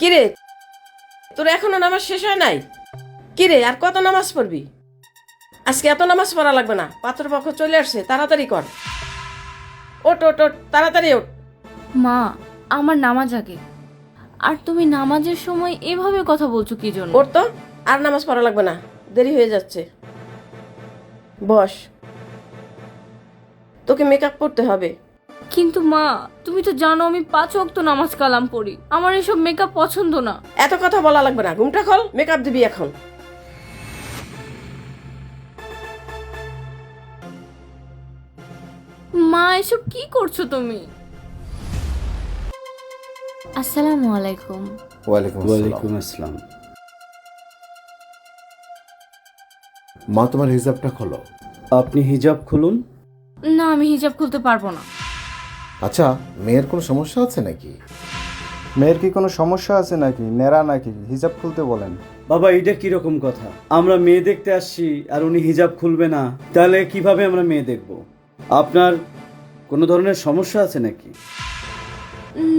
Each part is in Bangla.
কিরে, তোর এখনো নামাজ শেষ হয় নাই? কিরে, আর কত নামাজ পড়বি? আজকে এত নামাজ পড়া লাগবে না, পাত্রপক্ষ চলে আসছে, তাড়াতাড়ি কর। ওট ওট ওট, তাড়াতাড়ি ওঠ। মা, আমার নামাজ আগে। আর তুমি নামাজের সময় এভাবে কথা বলছো কি জন্য? ওঠ তো, আর নামাজ পড়া লাগবে না, দেরি হয়ে যাচ্ছে। বস, তোকে মেকআপ করতে হবে। কিন্তু মা, তুমি তো জানো আমি 5 ওয়াক্ত নামাজ কালাম পড়ি। আমার এসব মেকআপ পছন্দ না। এত কথা বলা লাগবে না, ঘুমটা খোল, মেকআপ দিবি এখন। মা, এসব কি করছো তুমি? আসসালামু আলাইকুম। ওয়ালাইকুম আসসালাম। মা, তোমার হিজাবটা খোলো। আপনি হিজাব খুলুন। না, আমি হিজাব খুলতে পারবো না। আচ্ছা, মেয়ের কোনো সমস্যা আছে নাকি? মেয়ের কি কোনো সমস্যা আছে নাকি? নেড়া নাকি? হিজাব খুলতে বলেন। বাবা, এটা কিরকম কথা? আমরা মেয়ে দেখতে আসছি আর উনি হিজাব খুলবে না, তাহলে কিভাবে আমরা মেয়ে দেখব? আপনার কোনো ধরনের সমস্যা আছে নাকি?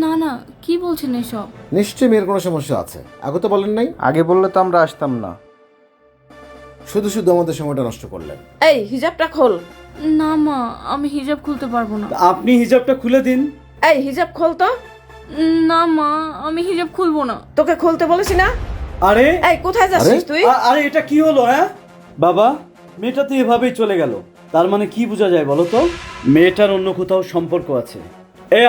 না না, কি বলছেন এসব? নিশ্চয়ই মেয়ের কোনো সমস্যা আছে, আগে তো বলেন নাই। আগে বললে তো আমরা আসতাম না। শুধু শুধু আমাদের সময়টা নষ্ট করলেন। এই হিজাবটা খোল। না মা, আমি হিজাব খুলতে পারবো না। আপনি হিজাবটা খুলে দিন। এই হিজাব খোল তো। না মা, আমি হিজাব খুলবো না। তোকে খুলতে বলেছি না? আরে এই কোথায় যাচ্ছিস তুই? আরে এটা কি হলো? হ্যাঁ বাবা, মেয়েটা তো এভাবেই চলে গেল। তার মানে কি বোঝা যায় বলো তো? মেয়েটার অন্য কোথাও সম্পর্ক আছে।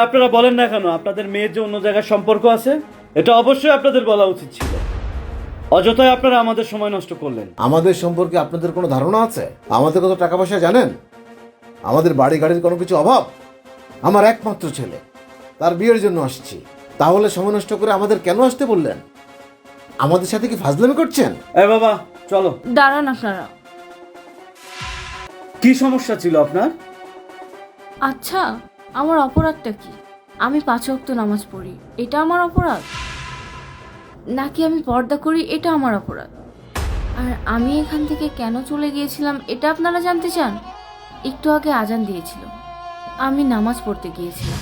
আপনারা বলেন না কেন আপনাদের মেয়ের যে অন্য জায়গায় সম্পর্ক আছে? এটা অবশ্যই আপনাদের বলা উচিত ছিল। অযথাই আপনারা আমাদের সময় নষ্ট করলেন। আমাদের সম্পর্কে আপনাদের কোনো ধারণা আছে? আমাদের কত টাকা পয়সা জানেন? আমাদের বাড়ি গাড়ির কোনো কিছু অভাব? আমার একমাত্র ছেলে, তার বিয়ের জন্য আসছি, তাহলে সময় নষ্ট করে আমাদের কেন আসতে বললেন? আমাদের সাথে কি ফাজলামি করছেন? বাবা চলো। দাঁড়ান আপনারা। কি সমস্যা ছিল আপনার? আচ্ছা, আমার অপরাধটা কি? আমি 5 ওয়াক্ত নামাজ পড়ি, এটা আমার অপরাধ? নাকি আমি পর্দা করি, এটা আমার অপরাধ? আর আমি এখান থেকে কেন চলে গিয়েছিলাম এটা আপনারা জানতে চান? একটু আগে আজান দিয়েছিল, আমি নামাজ পড়তে গিয়েছিলাম।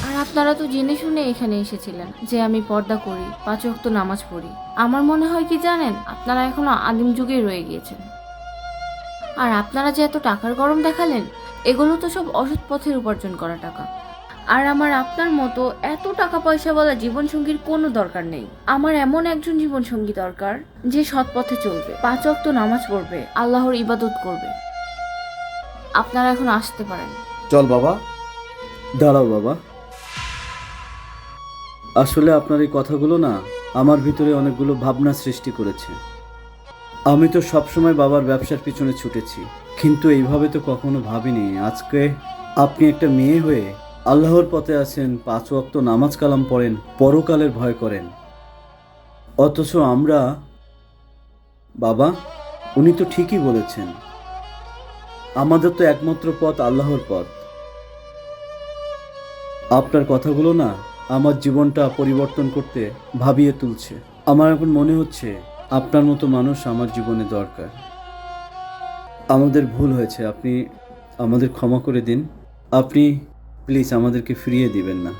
আর আপনারা তো জেনে শুনে এখানে এসেছিলেন যে আমি পর্দা করি, 5 ওয়াক্ত নামাজ পড়ি। আমার মনে হয় কি জানেন, আপনারা এখনো আদিম যুগেই রয়ে গিয়েছেন। আর আপনারা যে এত টাকার গরম দেখালেন, এগুলো তো সব অসৎ পথের উপার্জন করা টাকা। আর আমার আপনার মতো এত টাকা পয়সাওয়ালা জীবনসঙ্গীর কোনো দরকার নেই। আমার এমন একজন জীবনসঙ্গী দরকার যে সৎ পথে চলবে, 5 ওয়াক্ত নামাজ পড়বে, আল্লাহর ইবাদত করবে। আপনারা এখন আসতে পারেন। চল বাবা। দাঁড়াও বাবা, আসলে আপনার এই কথাগুলো না আমার ভিতরে অনেকগুলো ভাবনা সৃষ্টি করেছে। আমি তো সবসময় বাবার ব্যবসার পিছনে ছুটেছি, কিন্তু এইভাবে তো কখনো ভাবিনি আজকে আপনি একটা মেয়ে হয়ে আল্লাহর পথে আছেন, 5 ওয়াক্ত নামাজ কালাম পড়েন, পরকালের ভয় করেন। অথচ আমরা, বাবা উনি তো ঠিকই বলেছেন, আমাদের তো একমাত্র পথ আল্লাহর পথ। আপনার কথাগুলো না আমার জীবনটা পরিবর্তন করতে ভাবিয়ে তুলছে। আমার এখন মনে হচ্ছে আপনার মতো মানুষ আমার জীবনে দরকার। আমাদের ভুল হয়েছে, আপনি আমাদের ক্ষমা করে দিন। আপনি প্লিজ আমাদেরকে ফিরিয়ে দিবেন না।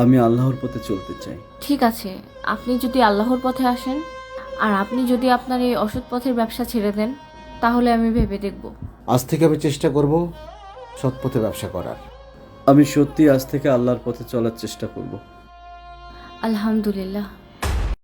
আমি আল্লাহর পথে চলতে চাই। ঠিক আছে, আপনি যদি আল্লাহর পথে আসেন আর আপনি যদি আপনার এই অসৎ পথের ব্যবসা ছেড়ে দেন, তাহলে আমি ভেবে দেখব। আজ থেকে আমি চেষ্টা করব সৎ পথে ব্যবসা করার। আমি সত্যি আজ থেকে আল্লাহর পথে চলার চেষ্টা করব। আলহামদুলিল্লাহ।